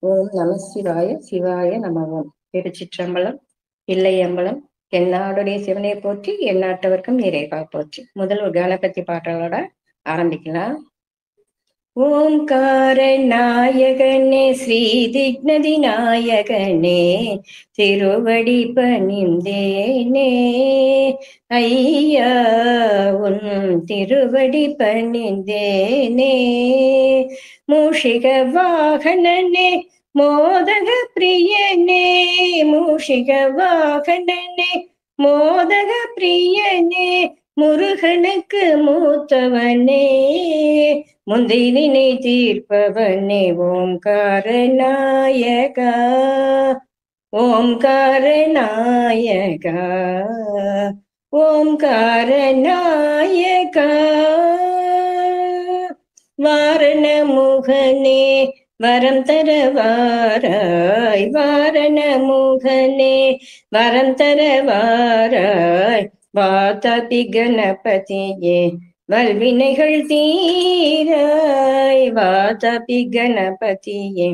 ஓம் நம சிவாய சிவாய நமவோம். திருச்சிற்றம்பலம், இல்லையம்பலம், எந்நாடுடைய சிவனை போற்றி, எந்நாட்டவர்க்கும் இறைவா போற்றி. முதல் ஒரு கணபதி பாட்டலோட ஆரம்பிக்கலாம். ஓம்கார நாயகனே ஸ்ரீ திக்னதி நாயகனே திருவடி பணிந்தேனே ஐயா உன் திருவடி பணிந்தேனே. மூஷிக வாகனனே மோதக பிரியனே, மூஷிக வாகனனே மோதக பிரியனே, முருகனுக்கு மூத்தவனே முந்தினை தீர்ப்பவனே. ஓம்கார நாயகா, ஓம்கார நாயகா, ஓம்கார நாயகா. வாரண முகனே வரம் தரவாராய், வாரண முகனே வரம் தரவாராய். வாதாபி கணபதியே வல்வினைகள் தீராய், வாதாபி கணபதியே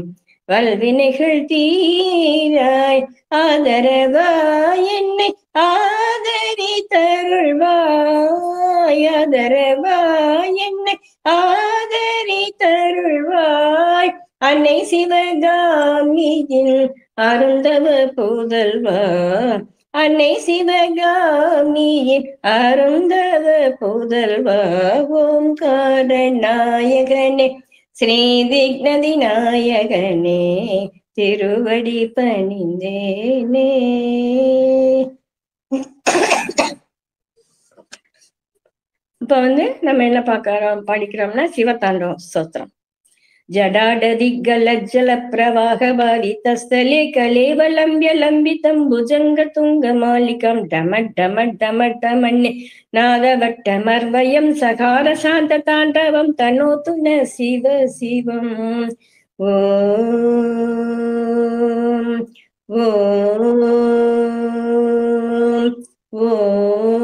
வல்வினைகள் தீராய். ஆதரவாய் என்னை ஆதரி தருள்வாய், ஆதரவாய் என்னை ஆதரி தருள்வாய். அன்னை சிவகாமியின் அருந்தவ புதல்வா, அன்னை சிவகாமியின் அருந்தவ புதல்வா. ஓம்கார நாயகனே ஸ்ரீ திக்னதி நாயகனே திருவடி பணிந்தேனே. இப்ப நம்ம என்ன படிக்கிறோம்னா சிவதாண்டவம் ஸ்தோத்திரம். ஜடாடதிகலஜ்ஜல பிரவாக பாரிதஸ்தலே கலேவலம்பிய லம்பிதம் புஜங்க துங்க மாலிகம் டம டம டம டமன்னே நாதவட்டமர்வயம் சகார சாந்த தாண்டவம் தனோது ந சிவ சிவம். ஓம் ஓம் ஓம்.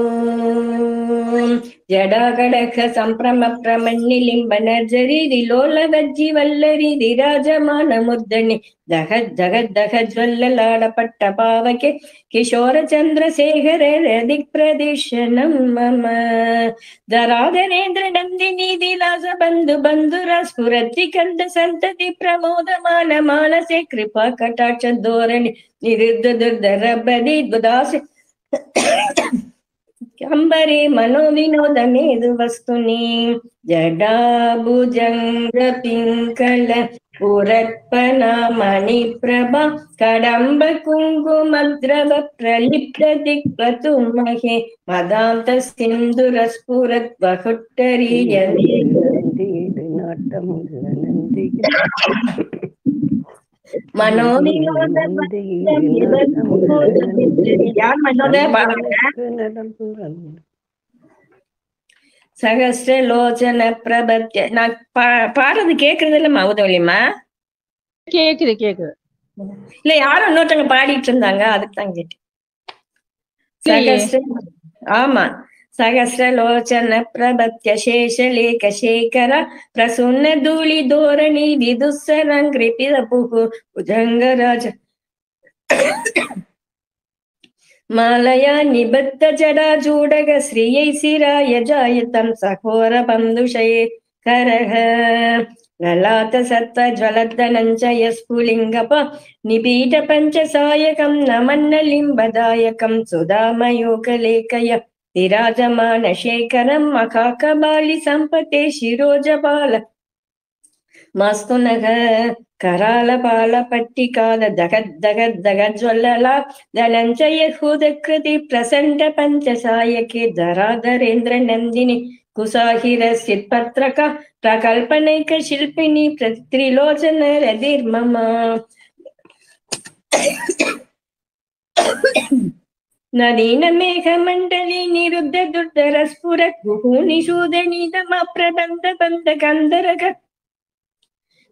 ஜடாகடக சம்பிரம பிரமண்ணிலிம்ப நர்ஜரி திலோல வஜ்ஜி வல்லரி திராஜமான முர்தனி தகத் தகத் தகத் ஜ்வல்லலாடப்பட்ட பாவகே கிஷோர சந்திரசேகர திக் பிரதிஷனம் மம. தராதரேந்திர நந்தினி திலாச பந்து பந்துர ஸ்புரத்தி கந்த சந்ததி பிரமோதமான மானசே கிருபா கட்டாட்ச தோரணி நிருத்த துர்தரபதி துதாசி अंबरे मनोविनोदमेदु वस्तुनि. जडाभुजंग पिंकल पुरत्पना मणिप्रभा कदम्ब कुङ्कुमद्रव प्रलिप्त दिक्पतुमहे मदान्त सिन्धुरस्फुरत् वहुट्टरीयते. சகஸ்ரலோச்சன பிரபத்ய. நான் பாடுறது கேக்குறது இல்லம்மா உதவலியம்மா? கேக்குது கேக்குது. இல்ல யாரும் இன்னொருத்தவங்க பாடிட்டு இருந்தாங்க, அதுக்கு தான் கேட்டேன். சகஸ்ர ஆமா சகஸ்ரலோச்சன பிரபத்ய சேஷலேக சேகர பிரசுன்ன தூளி தோரணி விதுசரங்கிருபித புகு புஜங்கராஜ மாலயா நிபத்த ஜடா ஜூடக ஸ்ரீயை சிராய ஜாயதம் சகோர பந்துஷயே கரஹ லலாத சத்வ ஜ்வலத்தனஞ்சய ஸ்புலிங்கப நிபீட பஞ்சசாயகம் நமன்ன லிம்பதாயகம் சுதாமயோகலேகய விராஜமான சேகரம் மகாகபாலி சம்பதே சிரோஜபால மஸ்துனக கரால பால பட்டி கால தகத் தகத் தகத் ஜ்வல்லலா தனஞ்சய ஹுதக்ருதி பிரசண்ட பஞ்சசாயகே தராதரேந்திர நந்தினி குசாகிர சிற்பத்ரகா பிரகல்பனைக ಶಿಲ್ಪಿನಿ ತ್ರಿಲೋಚನ ರದಿರ್ಮಮ. ನದೀನ ಮೇಘ ಮಂಡಲಿ ನಿರುದ್ಧ ದುರ್ಧರ ಸ್ಫುರ ಗುಹೂನಿಷೂದನಿ ದಮ ಪ್ರಬಂಧ ಬಂಧ ಗಂಧರಗ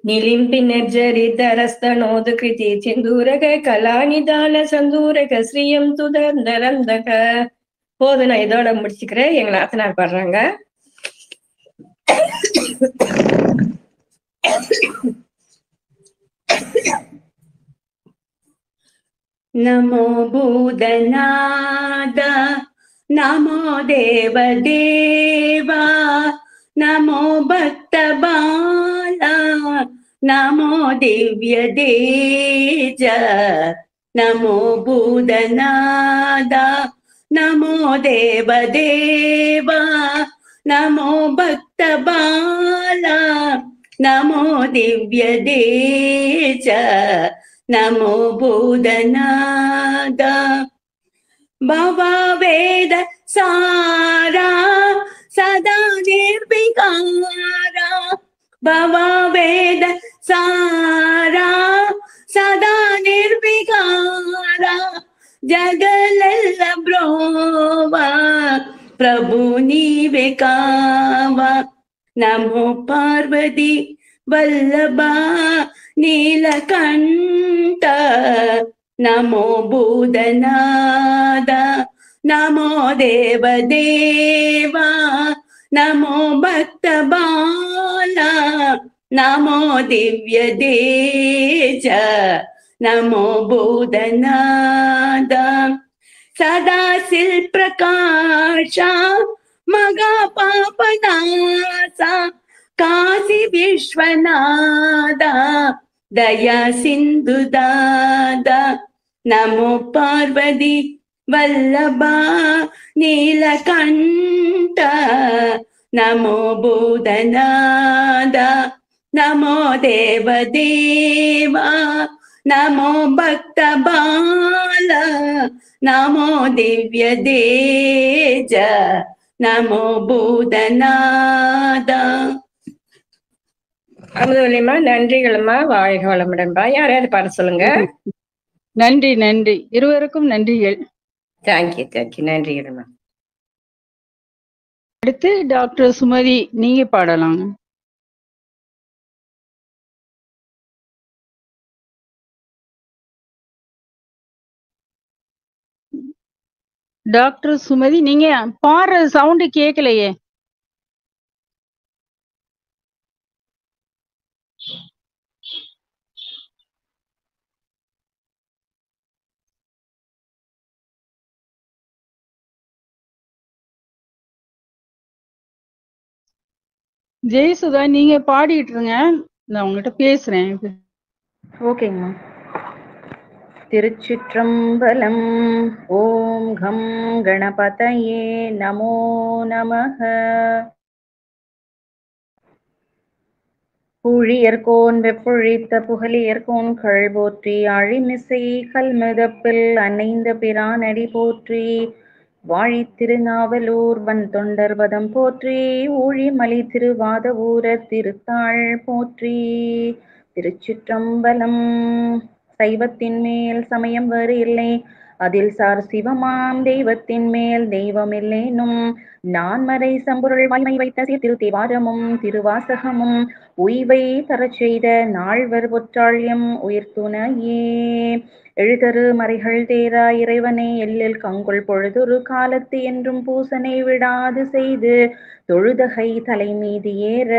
நிலிம்பி நெர்ஜரிதரஸ்தனோது கிருதி சிந்தூரக கலாநிதான சந்தூரக ஸ்ரீயம் துதர்ந்தரந்தக. போது நான் இதோட முடிச்சுக்கிறேன். எங்களை ஆத்தனார் பாடுறாங்க. नमो भूतनाद नमो देवदेवा नमो भक्तबाला नमो दिव्यदेज नमो भूतनाद नमो देवदेवा नमो भक्तबाला नमो दिव्यदेज नमो भूतनाद भववेद सारा सदा निर्विकारा भववेद सारा सदा निर्विकारा जगलल्ल ब्रोवा प्रभु नीवे कावा नमो पार्वती वल्लभा नीलकंठ नमो भूतनाद नमो देवदेवा नमो भक्तबाला नमो दिव्यदेज नमो भूतनाद सदा शिल्प्रकाशा मगा पापनासा काशी विश्वनादा दया सिंधु दादा नमो पार्वती वल्लभा नीलकंठ नमो भूतनाद नमो देवदेवा नमो भक्तबाल नमो दिव्यदेज नमो भूतनाद. அமுதவல்லிம்மா, நன்றிகளம்மா. வாழ்க வளமுடன்பா. யாரையாவது பாட சொல்லுங்க. நன்றி நன்றி, இருவருக்கும் நன்றிகள். தேங்க்யூ தேங்க்யூ, நன்றிகளம்மா. அடுத்து டாக்டர் சுமதி, நீங்க பாடலாம். டாக்டர் சுமதி, நீங்க பாடுற சவுண்டு கேட்கலையே. ஜெயசுதா, நீங்க பாடிட்டு இருங்க, நான் உங்ககிட்ட பேசுறேன். ஓகேங்கம்மா. திருச்சிற்றம்பலம். ஓம் கம் கணபதயே நமோ நமஹ. புழியர்கோன் வெப்புழித்த புகழியர்கோன் கள் போற்றி, அழிமிசை கல்மிதப்பில் அணைந்த பிரானடி போற்றி, வாழி திருநாவலூர் வன் தொண்டர் பதம் போற்றி, ஊழிமலி திருவாத ஊர திருத்தாள் போற்றி. திருச்சிற்றம்பலம். சைவத்தின் மேல் சமயம் வேறு இல்லை, அதில் சார் சிவமாம் தெய்வத்தின் மேல் தெய்வம் இல்லேனும், நான்மறை சம்பொருள் வாய்மை வைத்த திரு தேவாரமும் திருவாசகமும் உய்வை தரச் செய்த நால்வர் பொற்றாள்யம் உயிர் துணையே. எழுதரு மறைகள் தேரா இறைவனை எல்லில் கங்குள் பொழுதொரு காலத்து என்றும் பூசனை விடாது செய்து, தொழுதகை தலை மீது ஏற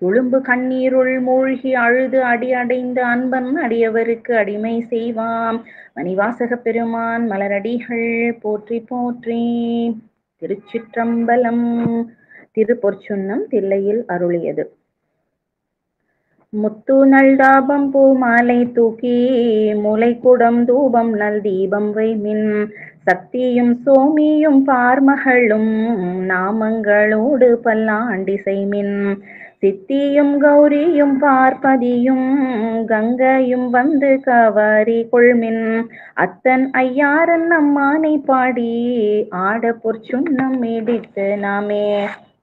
துளும்பு கண்ணீருள் மூழ்கி அழுது அடி அடைந்து அன்பன் அடியவருக்கு அடிமை செய்வாம் மணிவாசக பெருமான் மலரடிகள் போற்றி போற்றி. திருச்சிற்றம்பலம். திருப்பொற்சுன்னம் தில்லையில் அருளியது. முத்து நல்தாபம் பூ மாலை தூக்கி முலைக்குடம் தூபம் நல் தீபம் வைமின், சக்தியும் சோமியும் பார்மகளும் நாமங்களோடு பல்லாண்டி செய்மின், சித்தியும் கௌரியும் பார்ப்பதியும் கங்கையும் வந்து கவரி கொள்மின், அத்தன் ஐயாரன் அம்மானை பாடி ஆட பொற்சுன்னம் இடித்து நாமே,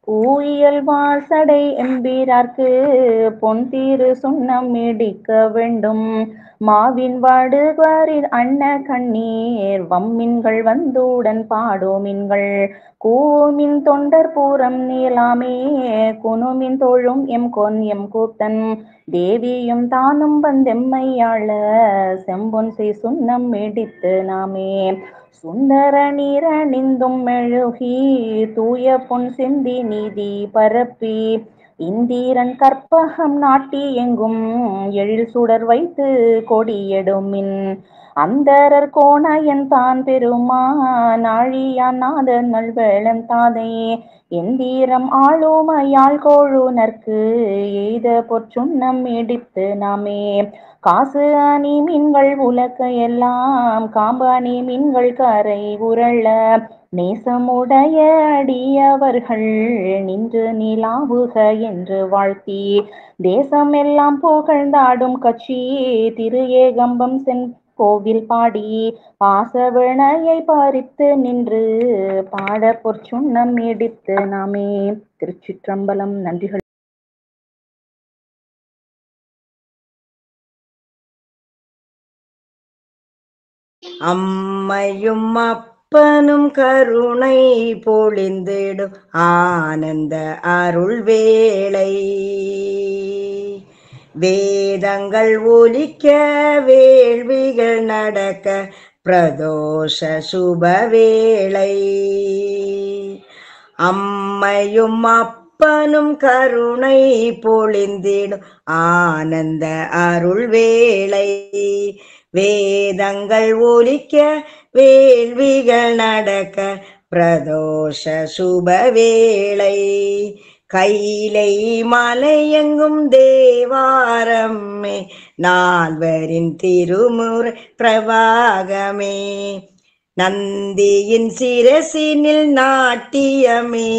ஊயல் வாசடை எம்பிரார்க்கு பொன் தீரு சுண்ணம் இடிக்க வேண்டும், மாவின் வாடுவாரில் அன்ன கண்ணீர் வம்மின்கள் வந்துடன் பாடோமின்கள், கூமின் தொண்டர் பூரம் நீளாமே குனுமின் தோழும் எம் கொன் எம் கூத்தன், தேவியும் தானும் வந்தெம்மையாள செம்பொன் செய் சுண்ணம் இடித்து நாமே, சுந்தர நீரணிந்தும் மெழுகி தூய பொன் சிந்தி நீதி பரப்பி, இந்திரன் கற்பகம் நாட்டி எங்கும் எழில் சுடர் வைத்து கொடியெடுமின் அந்தரர் கோணயன் தான் பெருமான் ஆழியான் நாதன் நல்வேளன் தாதை எந்திரம் ஆளுமையாள் கோழுனர்க்கு எய்த பொற்சுண்ணம் இடித்து நாமே காசு அணி மீன்கள் உலக்க எல்லாம் காம்பு அணி மீன்கள் கரை உருள நேசமுடைய அடியவர்கள் நின்று நிலாவுக என்று வாழ்த்தி தேசம் எல்லாம் புகழ்ந்தாடும் கட்சி திரு ஏகம்பம் கோவில் பாடி பாசவினையை பறித்து நின்று பாட பொற்சுண்ணம் இடித்து நாமே. திருச்சிற்றம்பலம். நன்றிகள். அம்மையும் அப்பனும் கருணை பொழிந்திடும் ஆனந்த அருள் வேளை வேதங்கள் ஒலிக்க வேள்விகள் நடக்க பிரதோஷ சுபவேளை அம்மையும் அப்பனும் கருணை பொழிந்திடும் ஆனந்த அருள் வேளை வேதங்கள் ஒலிக்க வேள்விகள் நடக்க பிரதோஷ சுபவேளை கைலை மலையெங்கும் தேவாரமே நால்வரின் திருமுறை பிரவாகமே நந்தியின் சிரசினில் நாட்டியமே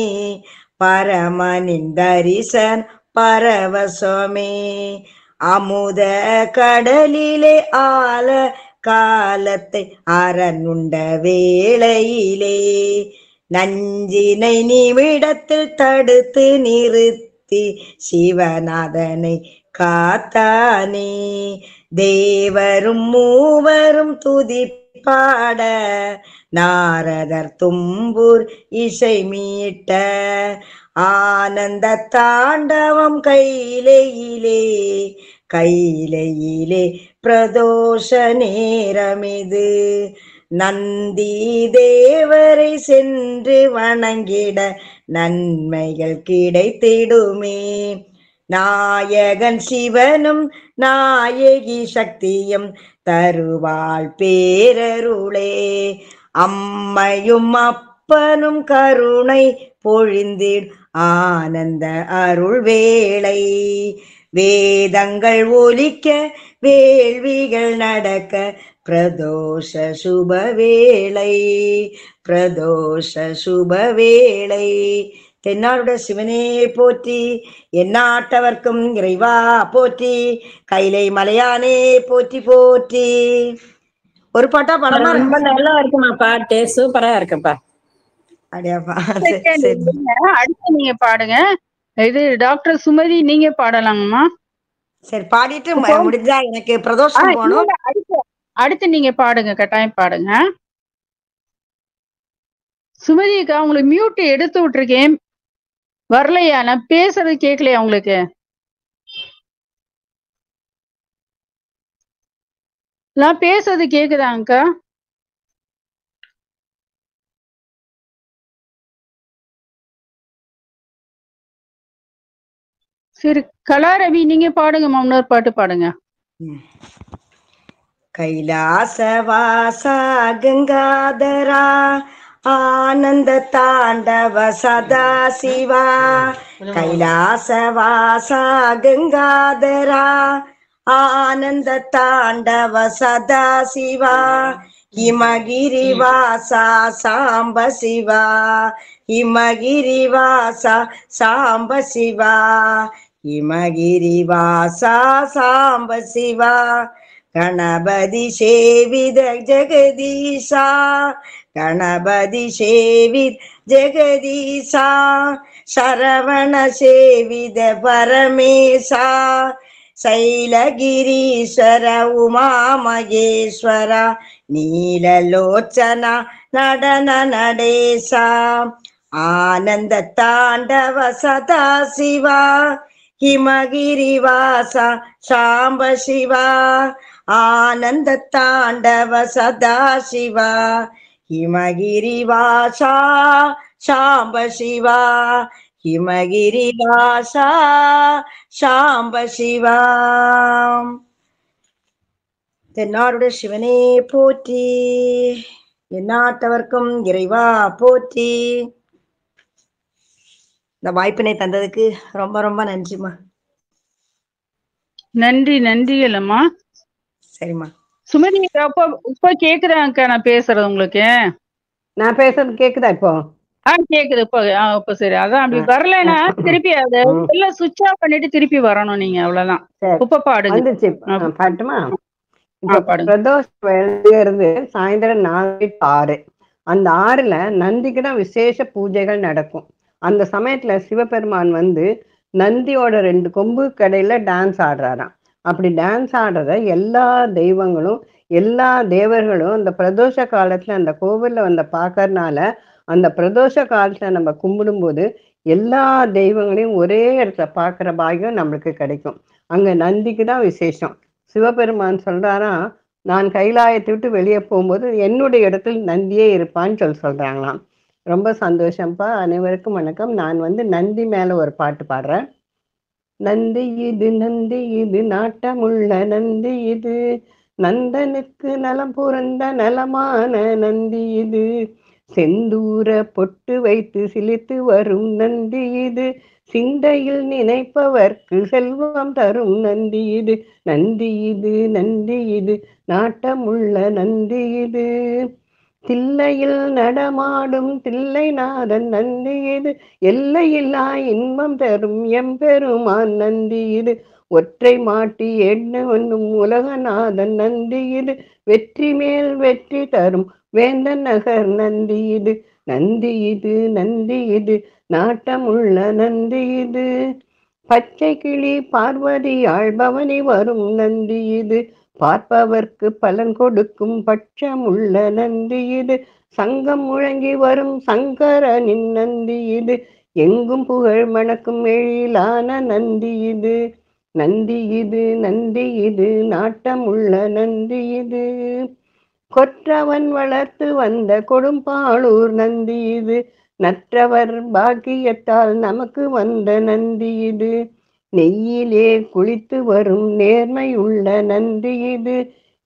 பரமனின் தரிசன் பரவசமே அமுத கடலிலே ஆல காலத்தை அரணுண்ட வேளையிலே நஞ்சினை நிமிடத்தில் தடுத்து நிறுத்தி சிவநாதனை காத்தானே தேவரும் மூவரும் துதிப்பாட நாரதர் தும்பூர் இசை மீட்ட ஆனந்த தாண்டவம் கையிலே பிரதோஷ நேரமிது நந்தி தேவரை சென்று வணங்கிட நன்மைகள் கிடைத்திடுமே நாயகன் சிவனும் நாயகி சக்தியும் தருவாள் பேரருளே அம்மையும் அப்பனும் கருணை பொழிந்திடு ஆனந்த அருள் வேளை வேதங்கள் ஒலிக்க வேள்விகள் நடக்க பிரதோஷ சுபவேளை தென்னாடுடைய சிவனே போற்றி எந்நாட்டவர்க்கும் இறைவா போற்றி கைலை மலையானே போற்றி போற்றி. ஒரு பாட்டா படமா ரொம்ப நல்லா இருக்குமா பாட்டு, சூப்பரா இருக்குப்பா. அப்படியாப்பா? அடுத்து நீங்க பாடுங்க. இது டாக்டர் சுமதி நீங்க பாடலாங்கம்மா. சரி பாடிட்டு முடிஞ்சா எனக்கு பிரதோஷம் போகணும். அடுத்து நீங்க பாடுங்க, கட்டாயம் பாடுங்க. சுமதிக்கா உங்களுக்கு மியூட் எடுத்து விட்டுருக்கேன், வரலையா? நான் பேசுறது கேட்கலையா உங்களுக்கு? நான் பேசுறது கேக்குதாங்கக்கா? சரி கலாரவி நீங்க பாடுங்கம்மா, இன்னொரு பாட்டு பாடுங்க. கைலாசவாசா கங்காதரா ஆனந்த தாண்டவ சதா சிவா கைலாசவாசா கங்காதரா ஆனந்த தாண்டவ சதா சிவா ஹிமகிரிவாசா சாம்ப சிவா ஹிமகிரிவாசா சாம்ப சிவா ஹிமகிரிவாசா சாம்ப சிவா கணபதி சேவித ஜெகதீசா கணபதி சேவித் ஜெகதீசா சரவண சேவித பரமேசா சைலகிரீஸ்வர உமா மகேஸ்வர நீலலோச்சனா நடன நடேசா ஆனந்த தாண்டவ சதா சிவா ஹிமகிரிவாசா சாம்ப சிவா ஆனந்த தாண்டவ சதா சிவா ஹிமகிரிவாசா சாம்ப சிவா ஹிமகிரிவாசா சாம்ப சிவா. தென்னாடுடைய சிவனே போற்றி, எந்நாட்டவர்க்கும் இறைவா போற்றி. இந்த வாய்ப்பினை தந்ததுக்கு ரொம்ப ரொம்ப நன்றிமா. நன்றி நன்றிகளம்மா. சரிம்மா. சுமதி இப்ப கேக்குறாங்கக்கா நான் பேசுறது உங்களுக்கு? நான் பேசுறது கேக்குதா இப்போ? கேக்குது இப்ப சரி. அதான் அப்படி வரலன்னா திருப்பி அதை எல்லாம் சுவிட்ச் ஆஃப் பண்ணிட்டு திருப்பி வரணும் நீங்க, அவ்வளவுதான். இப்ப பாடுங்க. வந்துச்சு, பாட்டுமா? இப்ப பாடுங்க. பிரதோஷம் எழுதுறது சாயந்தரம் 4 to 6. அந்த 6ல நந்திக்குதான் விசேஷ பூஜைகள் நடக்கும். அந்த சமயத்துல சிவபெருமான் வந்து நந்தியோட 2 கொம்பு கடையில டான்ஸ் ஆடுறாராம். அப்படி டான்ஸ் ஆடுறத எல்லா தெய்வங்களும் எல்லா தேவர்களும் அந்த பிரதோஷ காலத்துல அந்த கோவில்ல வந்து பாக்கறதுனால அந்த பிரதோஷ காலத்துல நம்ம கும்பிடும் போது எல்லா தெய்வங்களையும் ஒரே இடத்துல பாக்குற பாக்கியம் நம்மளுக்கு கிடைக்கும். அங்க நந்திக்கு தான் விசேஷம். சிவபெருமான் சொல்றாராம், நான் கைலாயத்தை விட்டு வெளியே போகும்போது என்னுடைய இடத்தில் நந்தியே இருப்பான்னு சொல்றாங்களாம். ரொம்ப சந்தோஷம்ப்பா. அனைவருக்கும் வணக்கம். நான் வந்து நந்தி மேல ஒரு பாட்டு பாடுறேன். நந்தி இது நாட்டமுள்ள நந்தி இது, நந்தனுக்கு நலம் புரந்த நலமான நந்தி இது, செந்தூர பொட்டு வைத்து சிலித்து வரும் நந்தி இது, சிந்தையில் நினைப்பவர்க்கு செல்வம் தரும் நந்தி இது, நந்தி இது நாட்டமுள்ள நந்தி இது, தில்லையில் நடமாடும் தில்லைநாதன் நந்தி இது, எல்லையில்லா இன்பம் தரும் எம்பெருமான் நந்தி இது, ஒற்றை மாட்டி என்னும் உலகநாதன் நந்தி இது, வெற்றி மேல் வெற்றி தரும் வேந்தன் நகர் நந்தி இது, நந்தி இது நாட்டமுள்ள நந்தி இது, பச்சை கிளி பார்வதி ஆழ்பவனி வரும் நந்தி இது, பார்ப்பவர்க்கு பலன் கொடுக்கும் பட்சமுள்ள நந்தி இது, சங்கம் முழங்கி வரும் சங்கரனின் நந்தி இது, எங்கும் புகழ் மணக்கும் எழிலான நந்தி இது, நந்தி இது நாட்டமுள்ள நந்தி இது, கொற்றவன் வளர்த்து வந்த கொடும்பாளூர் நந்தி இது, நற்றவர் பாக்கியத்தால் நமக்கு வந்த நந்தி இது, நெய்யிலே குளித்து வரும் நேர்மையுள்ள நந்தி இது,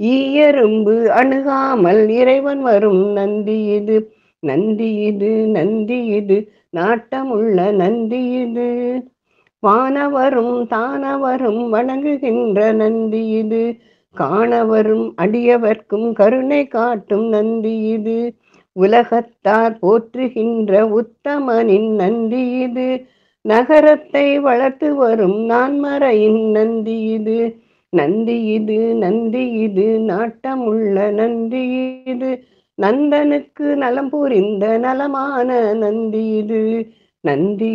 ஈயரும்பு அணுகாமல் இறைவன் வரும் நந்தி இது, நந்தி இது நாட்டமுள்ள நந்தி இது, வானவரும் தானவரும் வணங்குகின்ற நந்தி இது, காணவரும் அடியவர்க்கும் கருணை காட்டும் நந்தி இது, உலகத்தார் போற்றுகின்ற உத்தமனின் நந்தி இது, நகரத்தை வளர்த்து வரும் நான்மறையின் நந்தி இது, நந்தி இது நாட்டமுள்ள நந்தி இது, நந்தனுக்கு நலம் புரிந்த நலமான நந்தி இது, நந்தி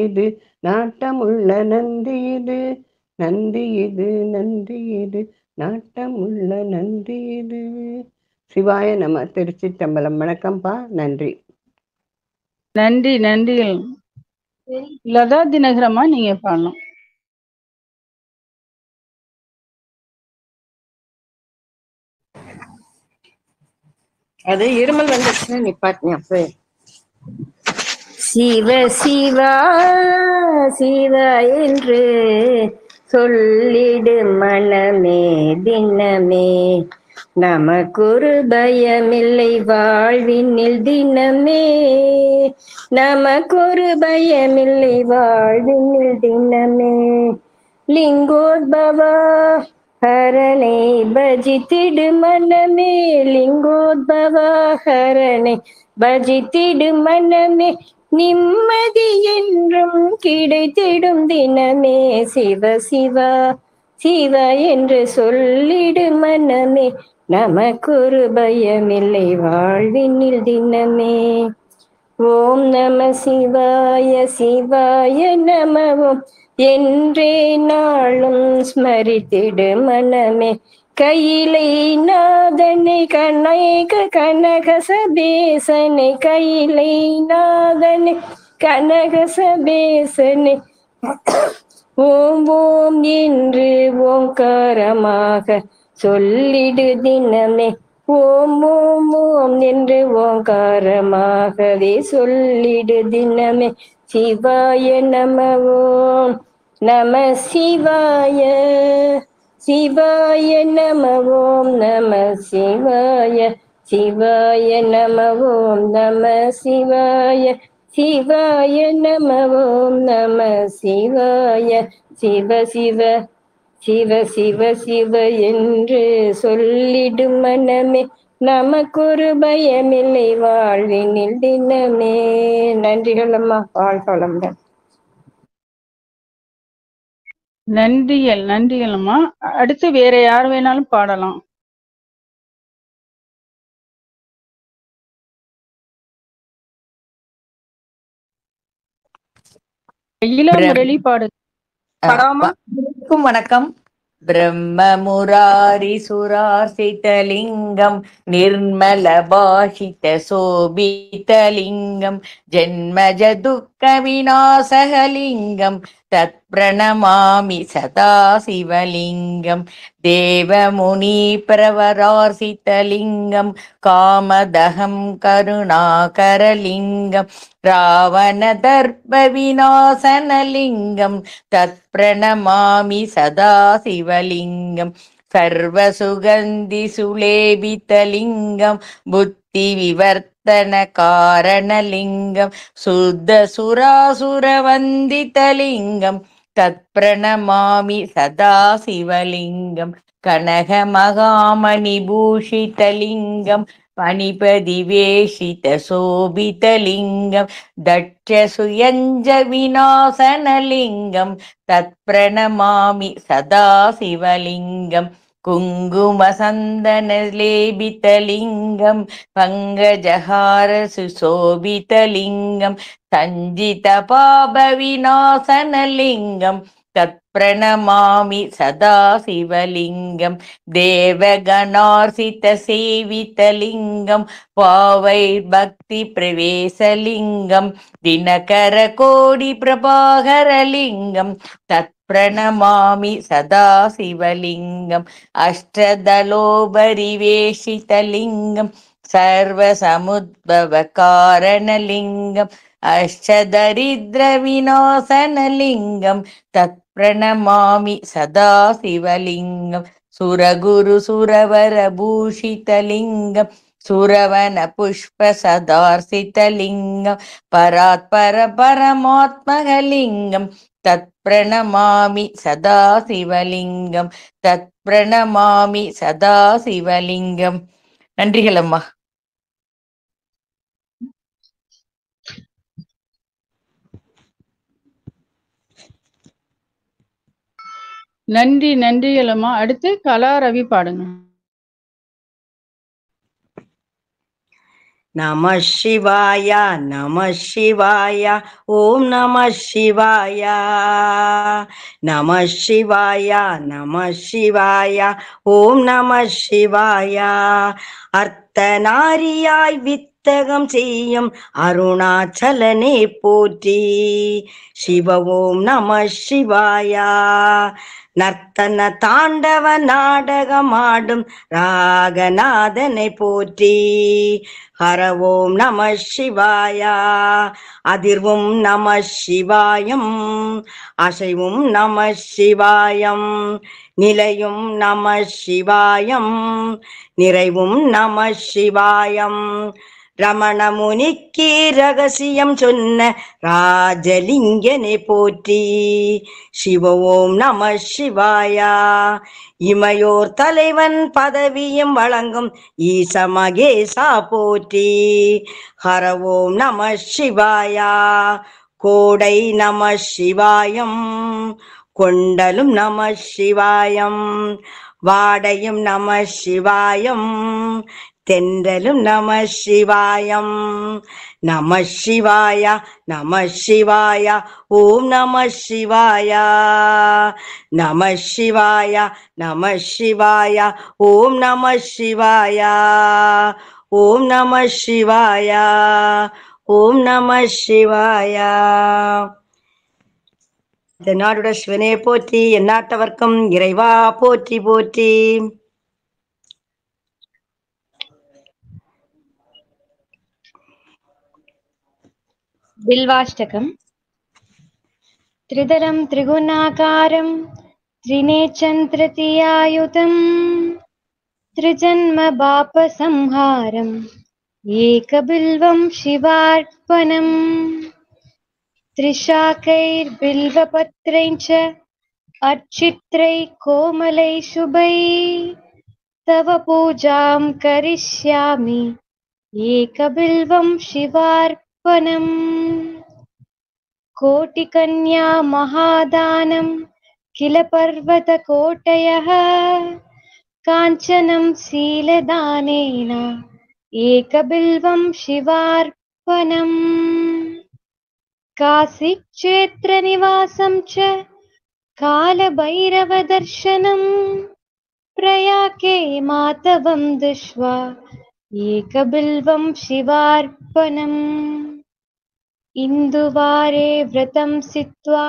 இது நாட்டமுள்ள நந்தி இது, நந்தி இது நாட்டமுள்ள நந்தி இது. சிவாய நம. திருச்சிற்றம்பலம். வணக்கம்ப்பா. நன்றி. நன்றி. லதா தினகரமா நீங்க பாடணும். அது இருமல் வந்துச்சுன்னா நிப்பாட்டினேன் அப்ப. சிவ சிவா சிவா என்று சொல்லிடு மனமே தினமே, நமக்கொரு பயமில்லை வாழ்வினில் தினமே, நமக்கொரு பயமில்லை வாழ்வினில் தினமே, லிங்கோத்பவா ஹரணை பஜித்திடு மனமே, லிங்கோத்பவா ஹரணை பஜித்திடு மனமே, நிம்மதி என்றும் கிடைத்திடும் தினமே, சிவ சிவா சிவா என்று சொல்லிடு மனமே, நமக்கொரு பயமில்லை வாழ்வினில் தினமே, ஓம் நம சிவாய சிவாய நமவோம் என்றே நாளும் ஸ்மரித்திடு மனமே, கையிலை நாதனை கனக சபேசனை, கையிலை நாதனை கனக சபேசனை, ஓம் ஓம் என்று ஓங்காரமாக சொல்லிடு தினமே, ஓம் ஓம் ஓம் என்று ஓங்காரமாகவே சொல்லிடு தினமே. சிவாய நம ஓம் நம சிவாய. சிவாய நம ஓம் நம சிவாய. சிவாய நம ஓம் நம சிவாய. சிவாய நம ஓம் நம சிவாய. சிவ சிவ சிவ சிவ சிவ என்று சொல்லிடும் மனமே. நமக்கொரு பயமில்லை வாழ்வினில் தினமே. நன்றிகள் அம்மா. வாழ்வளமுடன். நன்றிகள் அம்மா. அடுத்து வேற யார் வேணாலும் பாடலாம். இளமுரளி பாடு. வணக்கம். பிரம்மமுராரி சுரார்சிதலிங்கம் நிர்மல பாஷித சோபிதலிங்கம் ஜன்மஜ துக்க விநாசகலிங்கம் தத் பிரணமாமி சதா சிவலிங்கம் தேவமுனி பிரவரார்சிதலிங்கம் காமதகம் கருணாகரலிங்கம் ராவண தர்ப விநாசனலிங்கம் தத் பிரணமாமி சதா சிவலிங்கம் சர்வசுகந்தி சுலேபிதலிங்கம் புத்தி விவர்த்தன காரணலிங்கம் சுத்த சுராசுரவந்திதலிங்கம் தத் பிரணமாமி சதா சிவலிங்கம் கனக மகாமணி பூஷிதலிங்கம் பணிபதி வேஷித சோபிதலிங்கம் தட்ச சுயஞ்ச விநாசனலிங்கம் தத் பிரணமாமி சதா சிவலிங்கம் குங்கும சந்தன லேபிதலிங்கம் பங்கஜஹார சுசோபிதலிங்கம் சஞ்சித பாப விநாசனலிங்கம் தத் பிரணமாமி சதா சிவலிங்கம் தேவகணார்சித சேவிதலிங்கம் பாவை பக்தி பிரவேசலிங்கம் தினகர கோடி பிரபாகரலிங்கம் தத் பிரணமாமி சதா சிவலிங்கம் அஷ்டதலோபரிவேஷிதலிங்கம் சர்வசமுத்பவ காரணலிங்கம் அஷ்டதரித்ர விநாசனலிங்கம் தத் பிரணமாமி சதா சிவலிங்கம் சுரகுரு சுரவர பூஷிதலிங்கம் சுரவன புஷ்ப சதார்சிதலிங்கம் பராத்பர பரமாத்மகலிங்கம் தத் பிரணமாமி சதா சிவலிங்கம் தத் பிரணமாமி சதா சிவலிங்கம். நன்றிகள் அம்மா. நன்றிகள் அம்மா. அடுத்து கலா ரவி பாடுங்க. நம சிவாய நம சிவாய ஓம் நம சிவாய நம சிவாய நம சிவாய ஓம் நம சிவாய அர்த்தநாரியாய் வித்தகம் செய்யும் அருணாச்சலனே போற்றி சிவ ஓம் நம சிவாய நர்த்தன தாண்டவ நாடகமாடும் ராகநாதனை போற்றி ஹர ஓம் நம சிவாய அதிர்வும் நம சிவாயம் அசைவும் நம சிவாயம் நிலையும் நம சிவாயம் நிறைவும் நம சிவாயம் ரமண முனிக்கு ரகசியம் சொன்ன ராஜலிங்கனை போற்றி சிவ ஓம் நம சிவாய இமையோர் தலைவன் பதவியும் வழங்கும் ஈச மகேசா போற்றி ஹர ஓம் நம சிவாய கோடை நம சிவாயம் கொண்டலும் நம சிவாயம் வாடையும் நம சிவாயம் தென்றலும் நம சிவாயம் நம சிவாய நம சிவாய ஓம் நம சிவாய நம சிவாய நம சிவாய ஓம் நம சிவாய ஓம் நம சிவாய ஓம் நம சிவாய. இந்த நாடுட சிவனே போற்றி, எந்நாட்டவர்க்கும் இறைவா போற்றி போற்றி. बिल्वाष्टकम् त्रिदलं त्रिगुणाकारं त्रिनेत्रं तृतीयायुतं त्रिजन्मपापसंहारम् एकबिल्वं शिवार्पणम् त्रिशाकैर्बिल्वपत्रैश्च अर्चित्रैः कोमलैः शुभैः तव पूजां करिष्यामि एकबिल्वं शिवार्पणम् कोटिकन्या महादानं किल पर्वतकोटयः काञ्चनं शीलदानेन एकबिल्वं शिवार्पणम् काशीक्षेत्रनिवासं च कालभैरवदर्शनम् प्रयागे मातवं दृष्ट्वा एकबिल्वं शिवार्पणम् इन्दुवारे व्रतं सित्वा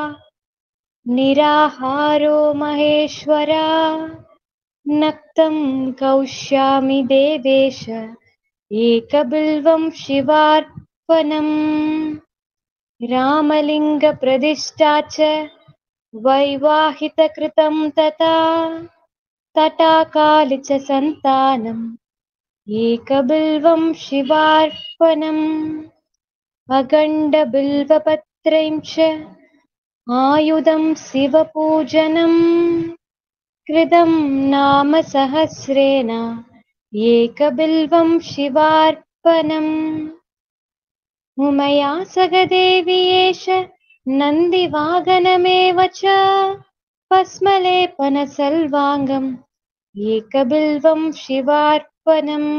निराहारो महेश्वरा नक्तं कौष्यामि देवेश एकबिल्वं शिवार्पणम् रामलिङ्गप्रतिष्ठा च वैवाहितकृतं तथा तटाकालि च सन्तानम् एकबिल्वं शिवार्पणम् अखण्डबिल्वपत्रं च आयुधं शिवपूजनम् कृतं नाम सहस्रेण एकबिल्वं शिवार्पणम् उमया सगदेवीयेष नन्दिवागनमेव च भस्मलेपनसल्वाङ्गम् एकबिल्वं शिवार्पणम्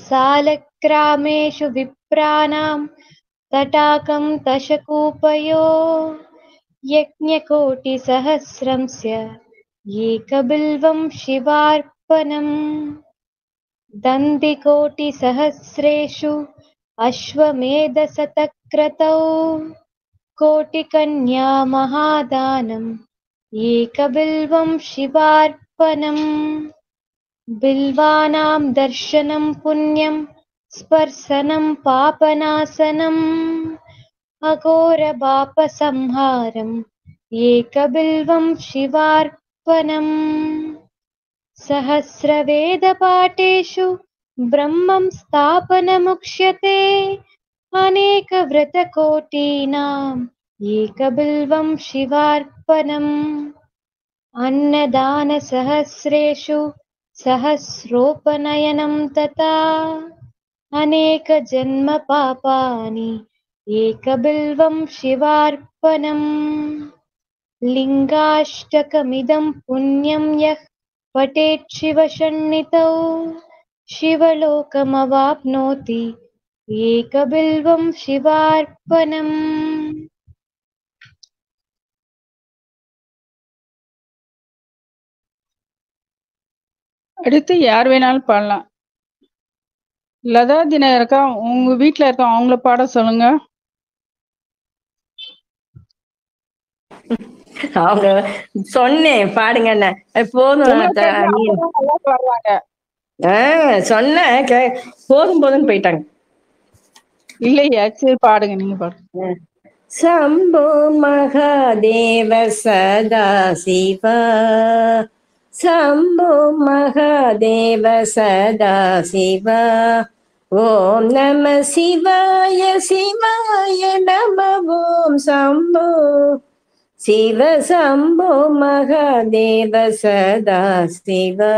सालग्रामेषु विप्राणां तटाकं दशकूपयो यज्ञकोटिसहस्रंस्य एकबिल्वं शिवार्पणम् दन्दिकोटिसहस्रेषु अश्वमेधशतक्रतौ कोटिकन्या महादानम् एकबिल्वं शिवार्पणम् बिल्वानां दर्शनं पुण्यं स्पर्शनं पापनाशनम् अघोरपापसंहारम् एकबिल्वं शिवार्पणम् सहस्रवेदपाठेषु ब्रह्मं स्थापनमुच्यते अनेकव्रतकोटीनाम् एकबिल्वं शिवार्पणम् अन्नदानसहस्रेषु सहस्रोपनयनं तथा अनेकजन्मपापानि एकबिल्वं शिवार्पणम् लिङ्गाष्टकमिदं पुण्यं यः पठेत् शिवसन्निधौ शिवलोकमवाप्नोति एकबिल्वं शिवार्पणम् அடுத்து யார் வேணாலும் பாடலாம். லதா தினம் இருக்கா, உங்க வீட்டுல இருக்கா, அவங்கள பாட சொல்லுங்க. அவங்க சொன்னேன் பாடுங்கன்னு, போதும் சொன்னேன் போதும் போதும்னு போயிட்டாங்க. இல்லையா, சரி பாடுங்க, நீங்க பாடுங்க. சம்போ மகாதேவ சதா சிவா, சம்போ மகாதேவ சதா சிவா, ஓம் நம சிவாய சிவாய நம ஓம் சம்போ சிவ சம்போ மகாதேவ சதா சிவா,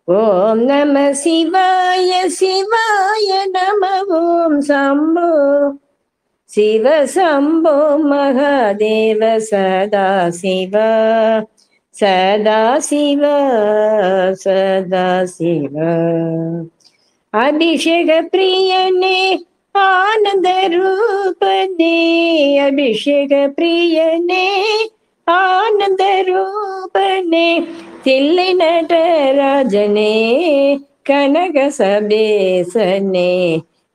ஓம் நம சிவாய சிவாய நம ஓம் சம்போ சிவ சம்போ மகாதேவ சதா சிவா, சதா சிவா சதா சிவா. அபிஷேக பிரியனே ஆனந்த ரூபனே, அபிஷேக பிரியனே ஆனந்த ரூபனே, தில்லை நடராஜனே கனக சபேசனே,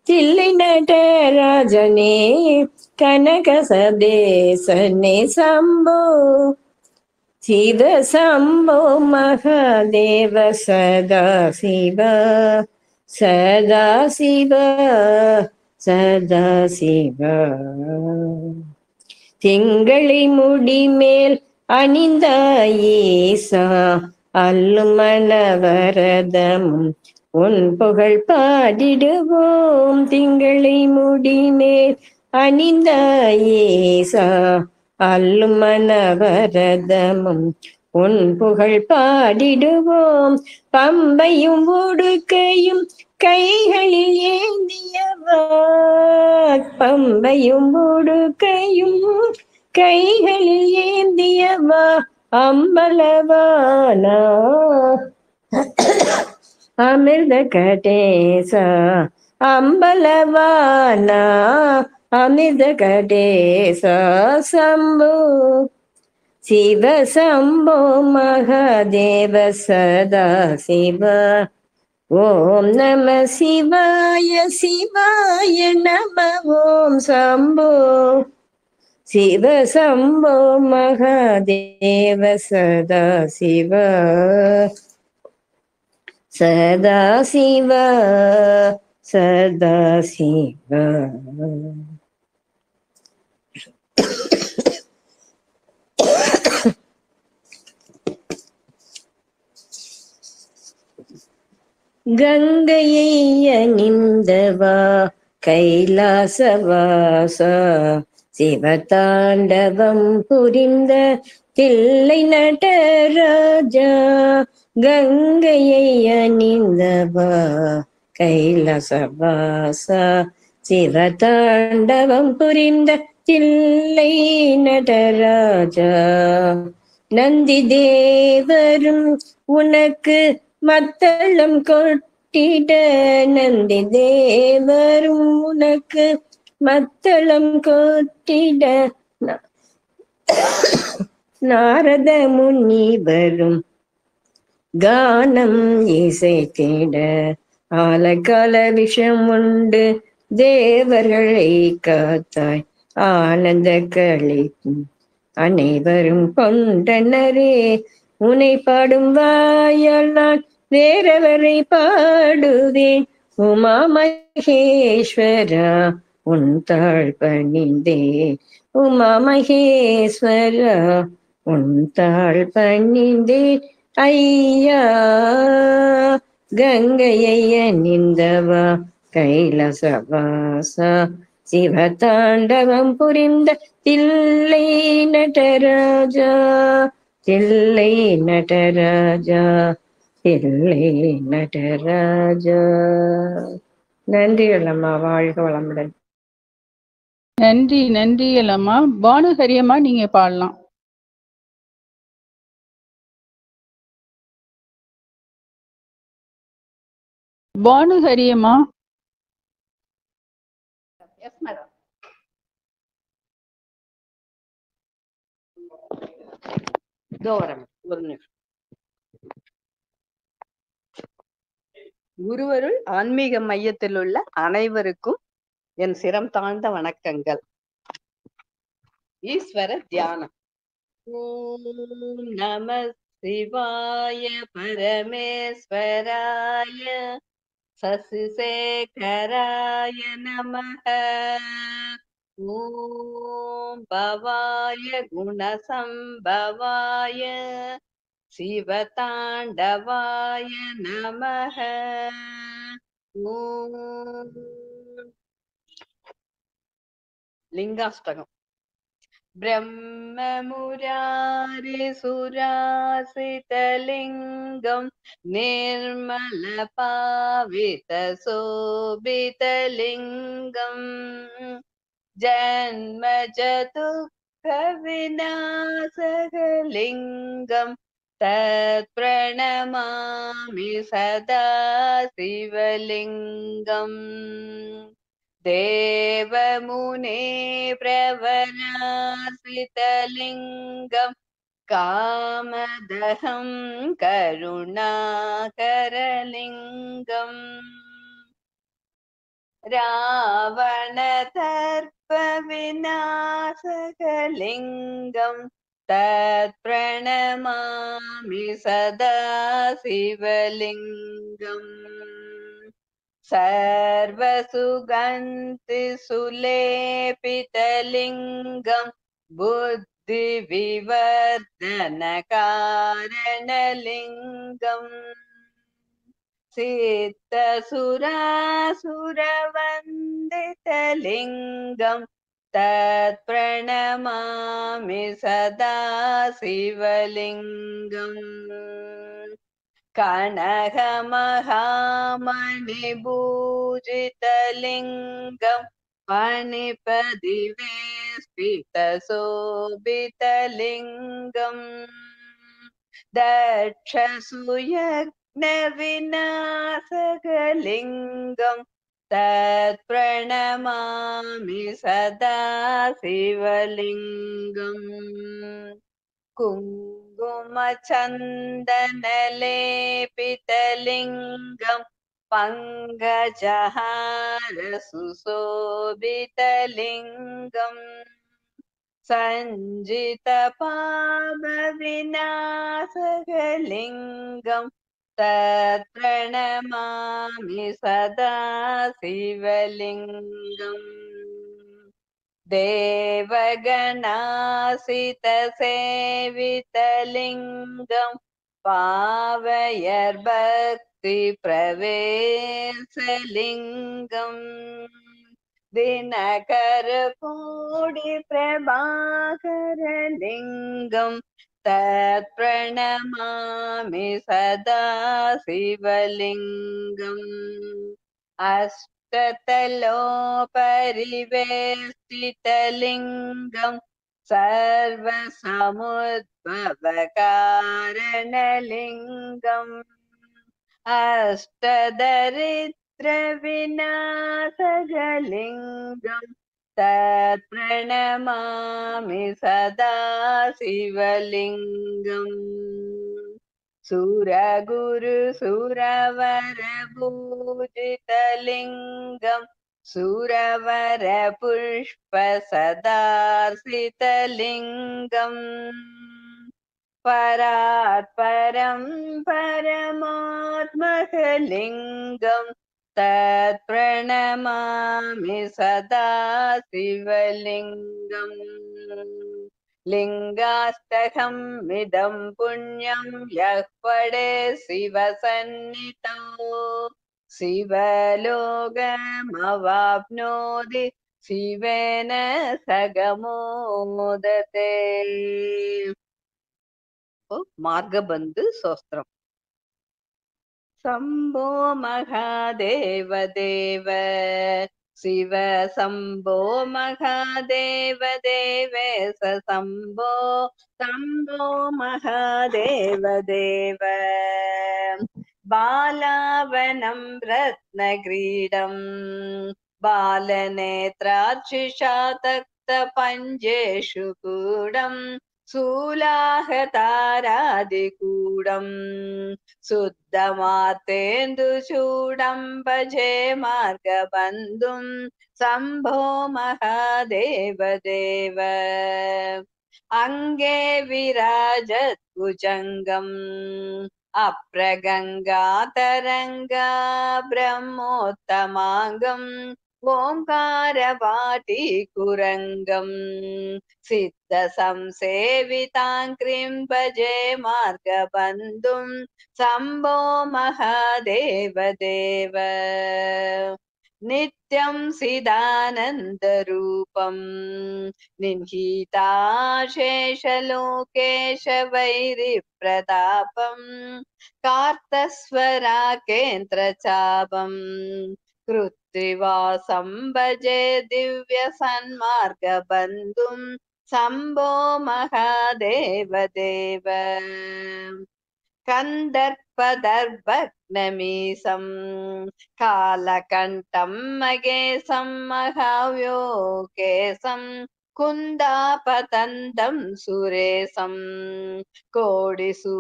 தில்லை நடராஜனே கனக சபேசனே, சம்போ சிவ சம்போ மகாதேவ சதா சிவா, சதா சிவா சதாசிவா. திங்களை முடிமேல் அணிந்தாயேசா, அல்லும் மனவரதமும் உன் புகழ் பாடிடுவோம். திங்களை முடிமேல் அணிந்தாயேசா, அல்லும் மனவரதமும் உன் புகழ் பாடிடுவோம். பம்பையும் உடுக்கையும் கைகளில் ஏந்தியவா, பம்பையும் உடுக்கையும் கைகளில் ஏந்தியவா, அம்பலவானா அமிர்த கடேசா, அம்பலவானா அமிர்த கடேசா. சம்போ சிவ சம்போ மகாதேவ சதா சிவ. ஓம் நம சிவாய சிவாய நம. ஓம் சம்போ சிவ சம்போ மகாதேவ சதா சிவ. சதா சிவ சதா சிவ. கங்கையை அணிந்தவா கைலாசவாசா, சிவதாண்டவம் புரிந்த தில்லை நடராஜா. கங்கையை அணிந்தவா கைலாசவாசா, சிவதாண்டவம் புரிந்த தில்லை நடராஜா. நந்தி தேவரும் உனக்கு மத்தளம் கொட்டிட, நந்தி தேவரும் உனக்கு மத்தளம் கொட்டிட, நாரத முனிவரும் கானம் இசைத்திட, ஆலகால விஷம் உண்டு தேவர்களை காத்தாய் ஆனந்த களிக்கும் அனைவரும் கொண்டனரே. உனை பாடும் வாயால் நான் வேறவரை பாடுவேன். உமா மகேஸ்வரா உன் தாழ் பணிந்தேன். உமா மகேஸ்வரா உன் தாழ் பணிந்தேன். ஐயா கங்கையை அணிந்தவா கைலாசவாசா, சிவதாண்டவம் புரிந்த தில்லை நடராஜா. தில்லை நடராஜா, தில்லை நடராஜா. நன்றி அம்மா, வாழ்க வளமுடன். நன்றி நன்றி அம்மா. பானுஹரியம்மா நீங்க பாடலாம். பானுஹரியம்மா. Yes madam. ஒரு நிமிஷம். குருவருள் ஆன்மீக மையத்தில் உள்ள அனைவருக்கும் என் சிரம் தாழ்ந்த வணக்கங்கள். ஈஸ்வர தியானம். ஓம் நம சிவாய பரமேஸ்வராய சசிசேகராய நமஹ. ஓம் பவாய குணசம்பவாய சிவதாண்டவாய நமஹ. ஓம் லிங்காஷ்டகம். பிரம்ம முராரி சுராசிதலிங்கம் நிர்மல பாவித சோபிதலிங்கம் ஜன்மஜ துக்க விநாசகலிங்கம் தத் பிரணமாமி சதா சிவலிங்கம். தேவமுனே பிரவராசிதலிங்கம் காமதஹம் கருணாகரலிங்கம் ராவணதர்ப்ப விநாசகலிங்கம் தத் பிரணமாமி சதா சிவலிங்கம். सर्वसुगन्धि सुलेपितलिङ्गं बुद्धिविवर्धनकारणलिङ्गम् सिद्धसुरासुरवन्दितलिङ्गं तत्प्रणमामि सदा शिवलिङ्गम् कनकमहामणिभूषितलिङ्गं मणिपदिवेष्टितशोभितलिङ्गम् दक्षसूयज्ञविनाशकलिङ्गं तत्प्रणमामि सदा शिवलिङ्गम् कुङ्कुमचन्दनलेपितलिङ्गं पङ्कजहारसुशोभितलिङ्गम् सञ्जितपापविनाशकलिङ्गं तत्प्रणमामि सदा शिवलिङ्गम् देवगणासितसेवितलिङ्गं पावयर्भक्तिप्रवेशलिङ्गम् दिनकरकोटिप्रभाकरलिङ्गं तत्प्रणमामि सदा शिवलिङ्गम् अष्टतलोपरिवेष्टितलिङ्गं सर्वसमुद्भवकारणलिङ्गम् अष्टदरिद्रविनाशकलिङ्गं तत्प्रणमामि सदा शिवलिङ्गम् सुरगुरुसुरवरपूजितलिङ्गं सुरवरपुष्पसदार्शितलिङ्गम् परात्परं परमात्मकलिङ्गं तत्प्रणमामि सदा शिवलिङ्गम् लिङ्गाष्टकं मिदं पुण्यं यः पठे शिवसन्निधौ शिवलोकमवाप्नोति शिवेन सगमोदते मार्गबन्धु स्तोत्रम् शम्भो महादेव देव शिव शम्भो महादेव देवेश शम्भो शम्भो महादेव देव बालावनं रत्नक्रीडं बालनेत्राक्षिषातक्तपञ्जेषु गूढं शूलाहतारादिकूढं शुद्धमातेन्दुचूडं भजे मार्गबन्धुं शम्भो महादेव देव अङ्गे विराजत् भुजङ्गम् अप्रगङ्गातरङ्गा ब्रह्मोत्तमाङ्गम् ओङ्कारवाटीकुरङ्गम् सिद्धसंसेविताङ्क्रीं भजे मार्गबन्धुं शम्भो महादेव देव नित्यं सिदानन्दरूपं निहिताशेषलोकेश वैरिप्रतापं कार्तस्वराकेन्द्रचापं कृत्रिवासं भजे दिव्यसन्मार्गबन्धुं शम्भो महादेव देव कन्दर्पदर्भग्नमीशं कालकण्ठं मगेशं महाव्योकेशं कुन्दापतन्दं सुरेशं कोटिसूर्यप्रकाशं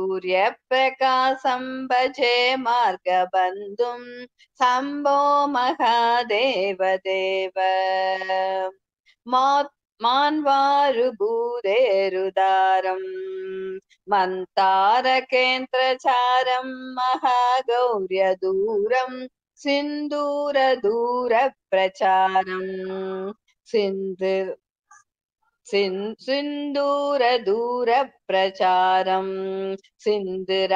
भजे मार्गबन्धुं शम्भो महादेव देव मान्वारुभूतेरुदारम् मन्तारकेन्द्रचारं महागौर्यदूरं सिन्दूर दूर प्रचारम् सिन्दूर दूर प्रचारम् सिन्धुराजादितीरम्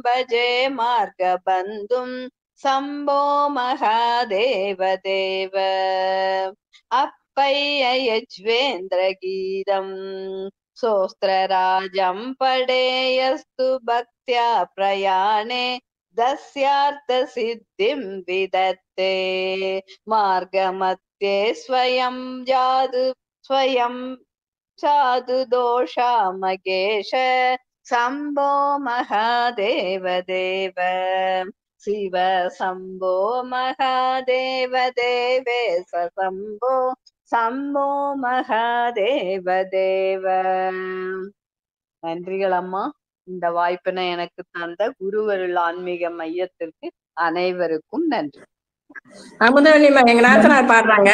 भजे मार्गबन्धुम् शम्भो महादेव देव अप्पय्य यज्वेन्द्रगीतम् सोस्त्रराजं पडेयस्तु भक्त्या प्रयाणे दस्यार्थसिद्धिं विदत्ते मार्गमध्ये स्वयं साधु दोषामगेश शम्भो महादेव देव शिव शम्भो महादेव देवेश शम्भो शम्भो महादेव देव. நன்றிகள் அம்மா. இந்த வாய்ப்பினை எனக்கு தந்த குருவருள் ஆன்மீக மையத்திற்கு அனைவருக்கும் நன்றி. அமுதவல்லிமா எங்க நாத்தனார் பாடுறாங்க.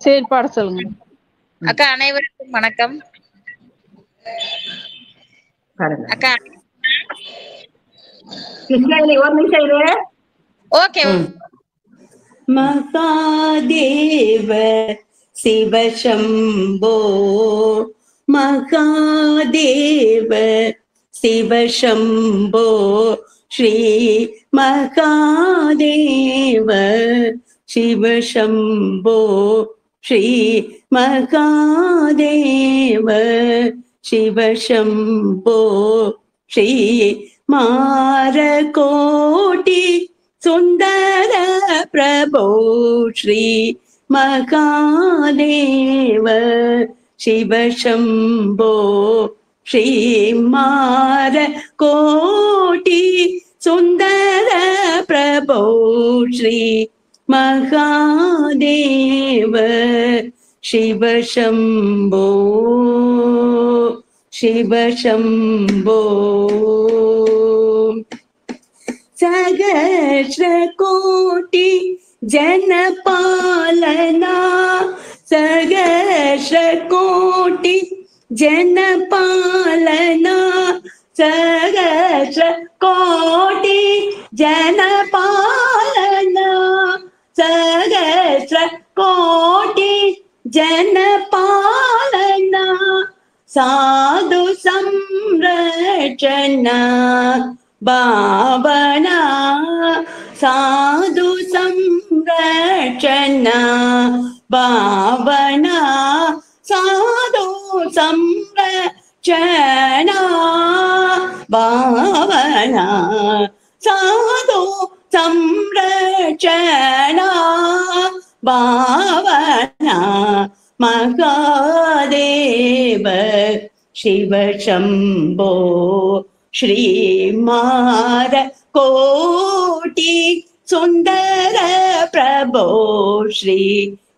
சரி, பாட சொல்லுங்க அக்கா. அனைவருக்கும் வணக்கம் அக்கா. ஒரு நிமிஷம் இரு. ஓகே. மகாதேவ சிவ சம்போ மகாதேவ சிவ சம்போ ஸ்ரீ மகாதேவ சிவ சம்போ ஸ்ரீ மகாதேவ சிவ சம்போ ஸ்ரீ மாரகோட்டி சுந்தர பிரபோ ஸ்ரீ மகாதேவ சிவ சம்போ ஸ்ரீ மாரகோட்டி சுந்தர பிரபோ ஸ்ரீ மகாதேவ சிவ சம்போ சிவ சம்போ சகஸ்ர கோட்டி ஜனபாலனா சகஸ்ர கோட்டி ஜனபாலனா சகஸ்ர கோட்டி ஜனபாலனா சகஸ்ர கோட்டி ஜனபாலனா சாது சம்ரட்சணா பாவனா சாது சம்ரட்சணா பாவனா சாது சம்ரட்சணா பாவனா சாது சம்ரட்சணா பாவனா மகாதேவ சிவ சம்போ ஸ்ரீ மாரகோட்டி சுந்தர பிரபோ ஸ்ரீ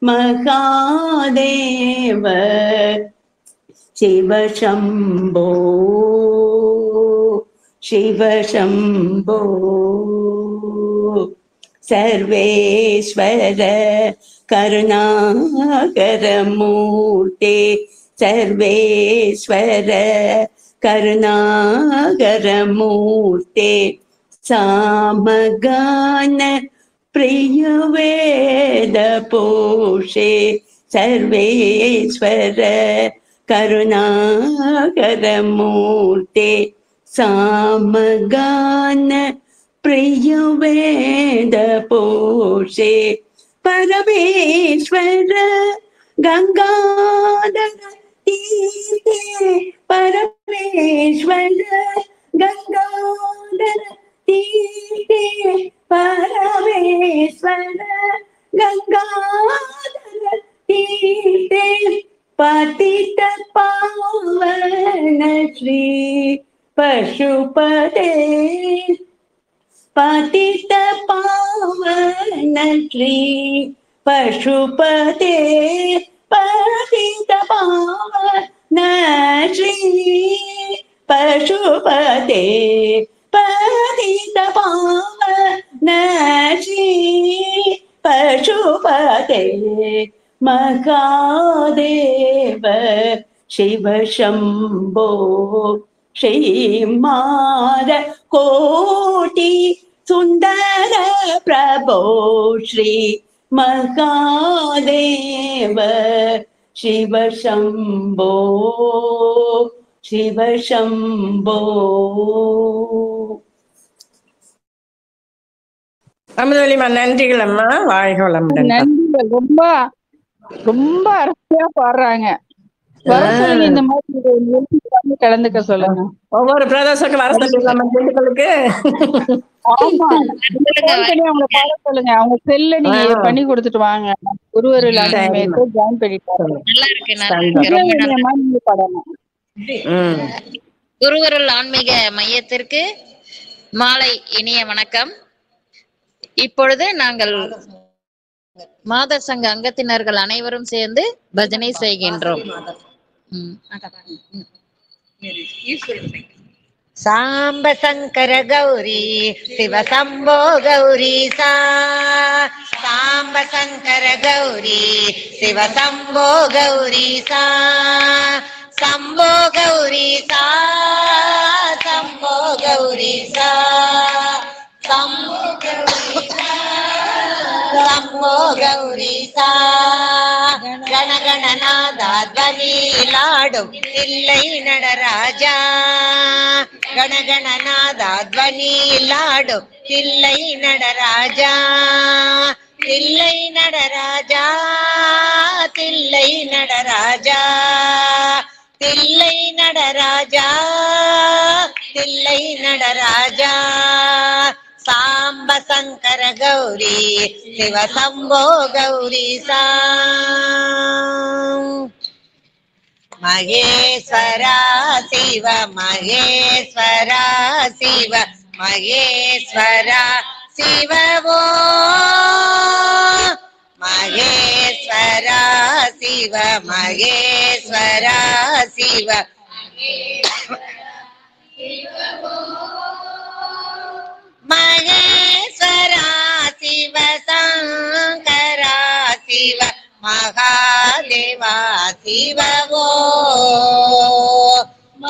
மகாதேவ சிவ சம்போ சிவ சம்போ சர்வேஸ்வர கருணாகரமூர்த்தே சர்வேஸ்வர கருணாகரமூர்த்தே சாமகான பிரியவேத போஷே சர்வேஸ்வர கருணாகரமூர்த்தே சாமகான பிரியவேத போஷே பரமேஸ்வர கங்காதர தீர்த்தே பரமேஸ்வர கங்காதர தீர்த்தே பரமேஸ்வர கங்காதர தீர்த்தே பதித பாவன ஸ்ரீ பசுபதே பதித பாவன ஸ்ரீ பசுபதே பதித பாவன ஸ்ரீ பசுபதே பதித பாவன ஸ்ரீ பசுபதே மகாதேவ சிவ சம்போ श्रीमाद कोटि सुंदर प्रभो श्री महादेव शिव शंभो शिव शंभो. அமுதவல்லிமா, நன்றிகள் அம்மா. வாழ்க வளமுடன். நன்றிகள். ரொம்ப ரொம்ப அருமையா பாடுறாங்க. வர சொல்லுங்க, இந்த மாதிரி கலந்துக்க சொல்லுங்க. ஒவ்வொரு பிரதேசத்துக்கு வர சொல்லிடலாமா திண்டுக்கலுக்கு? ஆமா, அவங்களை பாட சொல்லுங்க. அவங்க செல்ல நீங்க பண்ணி கொடுத்துட்டு வாங்க. குருவருள் ஆன்மீகத்தை ஜாயின் பண்ணிட்டாங்க. குருவருள் ஆன்மீக மையத்திற்கு மாலை இனிய வணக்கம். இப்பொழுது நாங்கள் மாதர் சங்க அங்கத்தினர்கள் அனைவரும் சேர்ந்து பஜனை செய்கின்றோம். சாம்ப சங்கர கௌரி சிவ சம்போ கௌரி சா. சாம்ப சங்கர கௌரி சிவ சம்போ கௌரி சா. சம்போ கௌரி சா. சம்போ கௌரி சா. சம்போ கௌரி சா. கணகணநாதாத்வனிலாடும் தில்லை நடராஜா. கணகணநாதாத்வனிலாடும் தில்லை நடராஜா. தில்லை நடராஜா. தில்லை நடராஜா. தில்லை நடராஜா. தில்லை நடராஜா. சாம்ப சங்கர கௌரி சிவ சம்போ கௌரி சா. மகேஸ்வரா சிவ மகேஸ்வரா சிவ மகேஸ்வரா சிவவோ. மகேஸ்வரா சிவ மகேஸ்வரா சிவ மகேஸ்வரா சிவ சங்கரா சிவ மகாதேவா சிவவோ.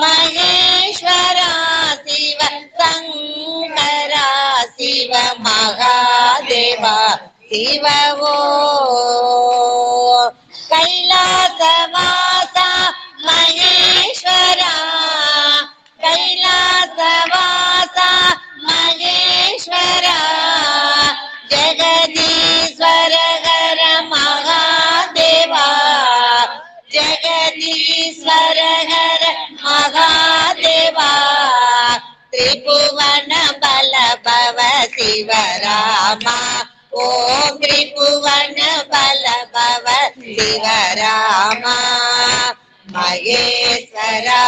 மகேஸ்வரா சிவ சங்கரா சிவ மகாதேவா சிவவோ. கைலாசவாசா மகேஸ்வரா. கைலாசவாசா மகேஸ்வரா. ஜெகதீஸ்வர ஹர மகாதேவா. ஜெகதீஸ்வர ஹர மகாதேவா. திரிபுவன பல பவ சிவராமா. ஓம் திரிபுவன பல பவ சிவராமா. மகேஸ்வரா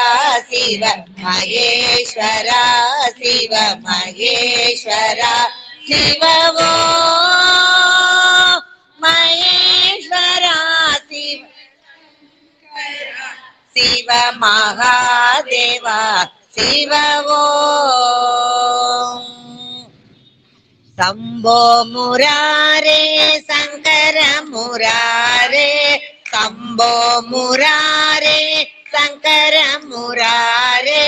சிவ மகேஸ்வரா சிவ மகேஸ்வரா சிவவோ. மகேஸ்வரா சிவ சிவ மகாதேவா சிவவோ. சம்போ முராரே சங்கர முராரே. சம்போ முராரே சங்கர முராரே.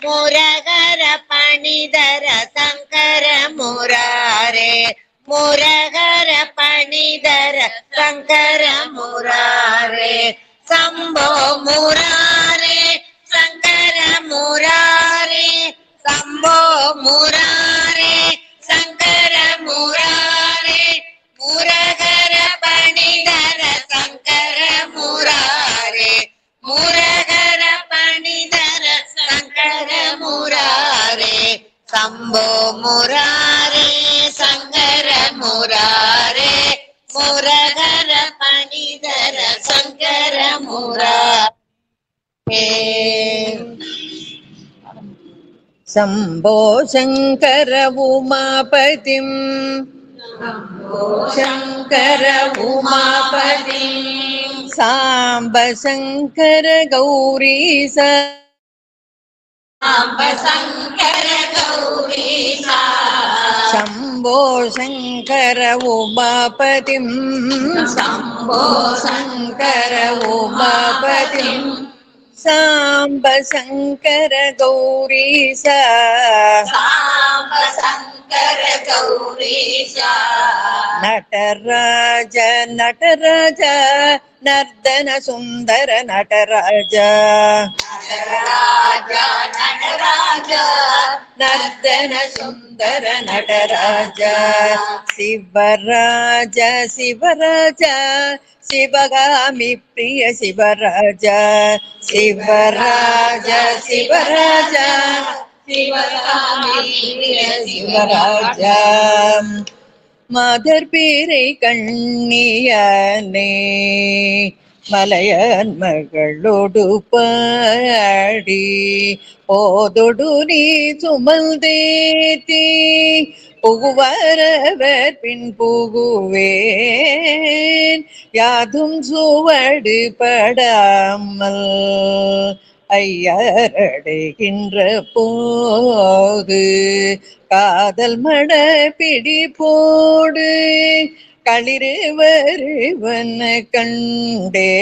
முரகர பணிதர சங்கர முராரே. முரகர பணிதர சங்கர முராரே. சம்போ முராரே சங்கர முராரே. சம்போ முராரே சங்கர முராரே. முரகர பணிதர சங்கர முராரே. முரகர பணிதர சங்கர முராரே. சம்போ முராரே சங்கர முராரே. முரகர பணிதர சங்கர முராரே. சம்போ சங்கர உமாபதிம். शंकर उमापति सांब शंकर गौरी सांब शंकर गौरी शंभो शंकर उमापतिं शंभो शंकर उमापतिं சாம்ப சங்கர கௌரீசா சாம்ப சங்கர கௌரீசா நடராஜ நடராஜ நர்தன சுந்தர நடராஜ நடராஜ நடராஜ நர்தன சுந்தர நடராஜ சிவராஜ சிவராஜ சிவகாமி பிரிய சிவராஜ சிவராஜ சிவராஜ சிவகாமி பிரிய சிவராஜ மாதர் பேரை கண்ணியனே மலையன் மகளோடு பாடி போதொடு நீ சுமந்தேத்தி புகுவரவர் பின் புகுவேன் யாதும் சுவடு படாமல் ஐயரடைகின்ற போது காதல் மட பிடி போடு களிறுவருவன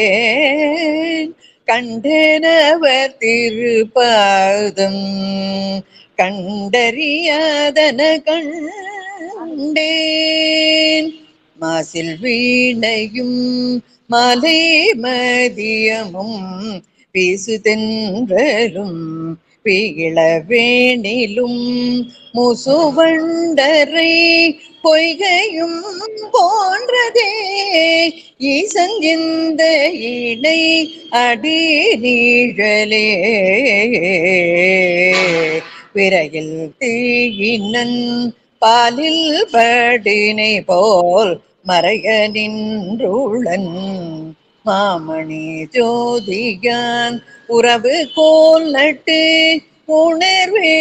கண்டேன் கண்டனவர் திருப்பாதம் கண்டறியாதன கண்டேன் மாசில் வீணையும் மாலை மதியமும் வீசு தென்றலும் பிளவேணிலும் முசுவண்டரை பொய்கையும் போன்றதே ஈசன் இந்த இடை அடி நீழலே விரையில் தீயினன் பாலில் படினை போல் மறைய நின்றுளன் மாமணி ஜோதியான் உறவு கோல் நட்டு உணர்வே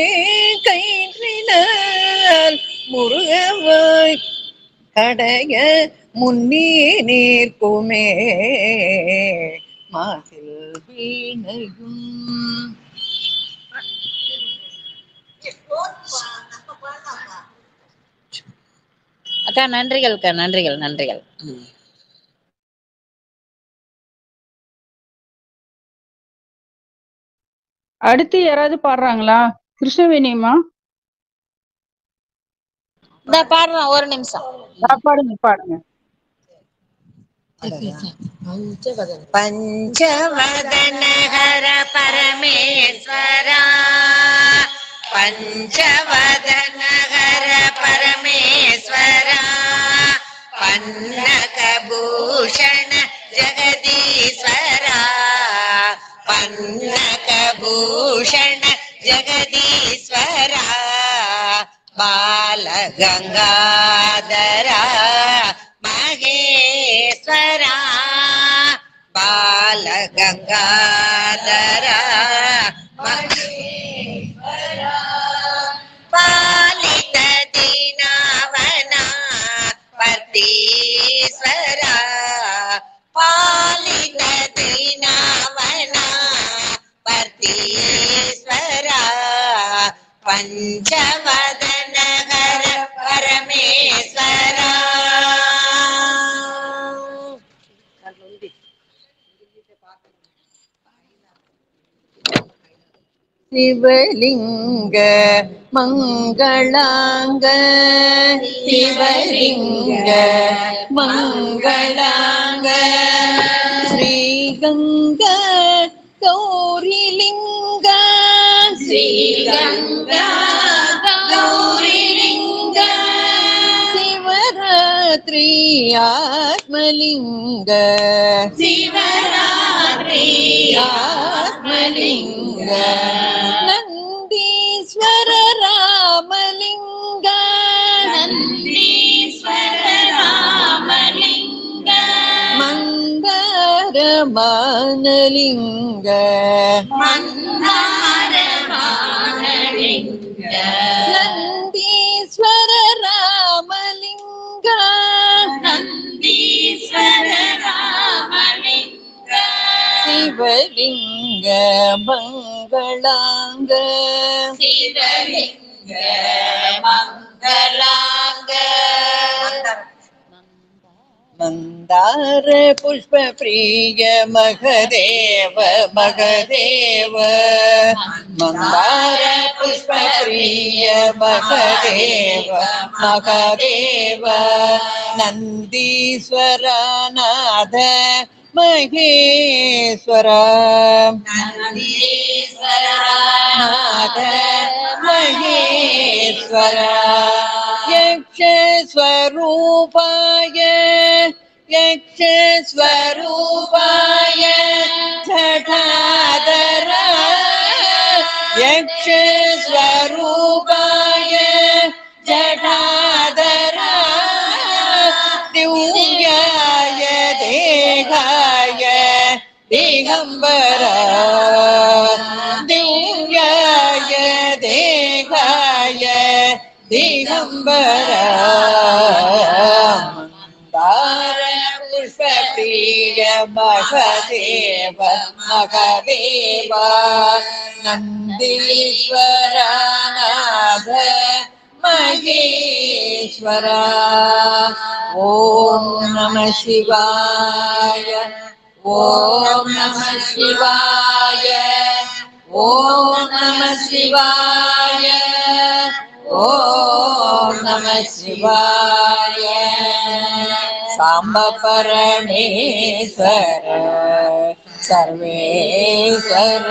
கயிற்றினால் முருகவாய் கடைய முன்னே நிற்குமே மாசில் வீணையும் அக்கா நன்றிகள் அக்கா நன்றிகள் நன்றிகள். அடுத்து யாராவது பாடுறாங்களா? கிருஷ்ணவேணியம்மா இந்த பாடுறோம் ஒரு நிமிஷம். பாடுங்க பாடுங்க. பஞ்சவதனஹர பரமேஸ்வரா பஞ்சவதனஹர பரமேஸ்வரா பன்னகபூஷண ஜெகதீஸ்வரா பன்னகபூஷண ஜெகதீஸ்வரா பாலகங்காதரா மகேஸ்வரா பாலகங்காதரா மகேஸ்வரா பாலித தீனாவனா பர்தீஸ்வரா பாலித தீனாவனா பர்தீஸ்வரா பஞ்சவதனஹர பரமேஸ்வரா சிவலிங்க மங்களாங்க சிவலிங்க மங்களாங்க ஸ்ரீகங்க கௌரிலிங்க ஸ்ரீகங்க கௌரிலிங்க சிவராத்திரி ஆத்மலிங்க சிவராத்திரி ஆத்மலிங்க நந்தீஸ்வர ராமலிங்க நந்தீஸ்வர ராமலிங்க மந்தார மானலிங்க மந்தார மானலிங்க நந்தீஸ்வர ராமலிங்க நந்தீஸ்வர ராமலிங்க சிவலிங்க மங்களாங்க சிவலிங்க மங்களாங்க மந்த மந்தார புஷ்ப பிரிய மகதேவ மகதேவ மந்தார புஷ்ப பிரிய மகதேவ மகதேவ நந்தீஸ்வர நாத மகேஸ்வர நாத மகேஸ்வர யக்ஷஸ்வரூபாய யக்ஷஸ்வரூபாய ஜடாதர யக்ஷஸ்வரூபாய ஜடாதர திவ்யாய தேகாய திகம்பர திவ்யாய தேகாய திகம்பர மந்தார புஷ்ப பிரிய மகதேவ மகதேவ நந்தீஸ்வர நாத மகேஸ்வர ஓம் நம சிவாய ஓம் நம சிவாய ஓம் நம சிவாய ஓம் நம சிவாய சாம்ப பரமேஸ்வர சர்வேஸ்வர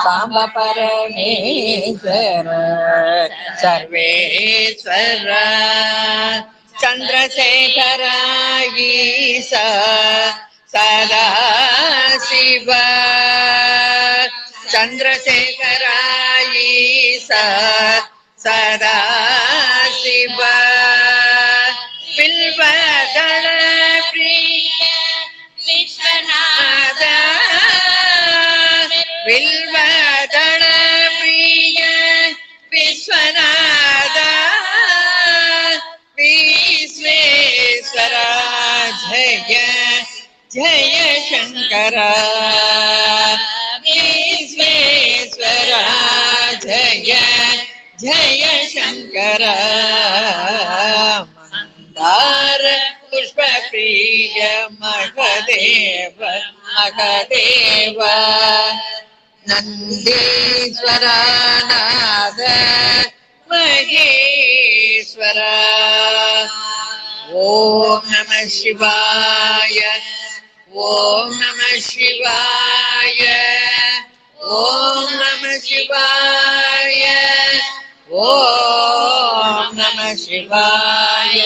சாம்ப பரமேஸ்வர சர்வேஸ்வர சந்திரசேகர ஈசா சதா சிவ சந்திரசேகர ஈசா சதா சிவ பில்வதள பிரிய விஸ்வநாத பில்வதள பிரிய விஸ்வநாத விஸ்வேஸ்வர ஜய ஜய சங்கர விஸ்வேஸ்வர ஜய ஜய சங்கர மந்தார புஷ்ப பிரிய மகதேவ மகதேவ நந்தீஸ்வர நாத மகேஸ்வர ஓம் நம சிவாய ஓம் நம சிவாய ஓம் நம சிவாய ஓம் நம சிவாய